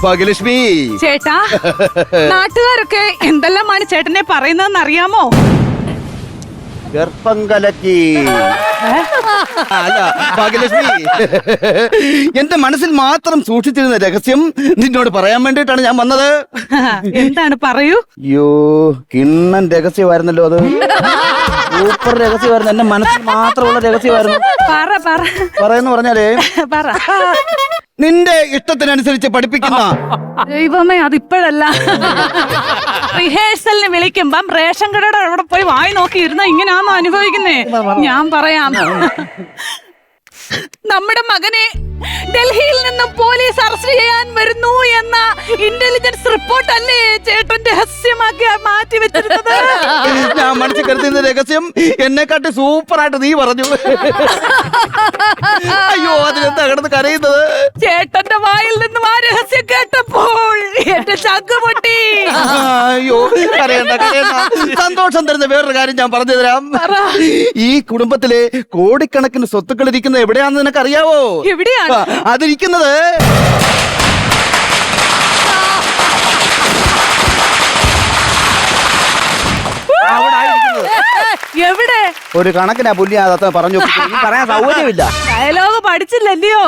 ഭാഗ്യലക്ഷ്മി ചേട്ടാ, നാട്ടുകാരൊക്കെ എന്തെല്ലാമാണ് ചേട്ടനെ പറയുന്നതെന്ന് അറിയാമോ? ഗർഭം കലക്കി. അല്ല ഭാഗ്യലക്ഷ്മി, എന്റെ മനസ്സിൽ മാത്രം സൂക്ഷിച്ചിരുന്ന രഹസ്യം നിന്നോട് പറയാൻ വേണ്ടിയിട്ടാണ് ഞാൻ വന്നത്. എന്താണ്, പറയൂ. അയ്യോ, കിണ്ണൻ രഹസ്യമായിരുന്നല്ലോ അത്. സൂപ്പർ രഹസ്യമായിരുന്നു, എന്റെ മനസ്സിൽ മാത്രമുള്ള രഹസ്യമായിരുന്നു. പറയുന്നു പറഞ്ഞാലേ, നിന്റെ ഇഷ്ടത്തിനനുസരിച്ച് പഠിപ്പിക്കുന്ന. ദൈവമേ, അതിപ്പോഴല്ല. റിഹേഴ്സലിന് വിളിക്കുമ്പം റേഷൻ കടയുടെ അവിടെ പോയി വായി നോക്കി ഇരുന്ന ഇങ്ങനെയാണോ അനുഭവിക്കുന്നേ? ഞാൻ പറയാം. നമ്മുടെ മകനെ ഡൽഹിയിൽ നിന്നും പോലീസ് അറസ്റ്റ് ചെയ്യാൻ വരുന്നു എന്ന ഇന്റലിജൻസ് റിപ്പോർട്ട് അല്ലേ ചേട്ടൻ രഹസ്യമാക്കി മാറ്റി വെച്ചിരുന്നത്? ഞാൻ മനസ്സിൽ കരുതുന്ന രഹസ്യം എന്നെക്കാട്ടി സൂപ്പറായിട്ട് നീ പറഞ്ഞു. അയ്യോ, അതിനെന്താ കിടന്ന് കരയുന്നത്? ചേട്ടന്റെ വായിൽ നിന്നും ആ രഹസ്യം കേട്ടപ്പോൾ എന്റെ ചങ്ക് പൊട്ടി. അയ്യോ, കരയണ്ട കരയണ്ട. സന്തോഷം തരുന്ന വേറൊരു കാര്യം ഞാൻ പറഞ്ഞു തരാം. ഈ കുടുംബത്തിലെ കോടിക്കണക്കിന് സ്വത്തുക്കൾ ഇരിക്കുന്നത് എവിടെയാണെന്ന് നിനക്കറിയാവോ? എവിടെയാണ് അതിരിക്കുന്നത്? എവിടെ? ഒരു കണക്കിനാ പുല്ല് പറഞ്ഞു പറയാൻ സൗകര്യമില്ല. ഡയലോഗ് പഠിച്ചില്ലല്ലയോ?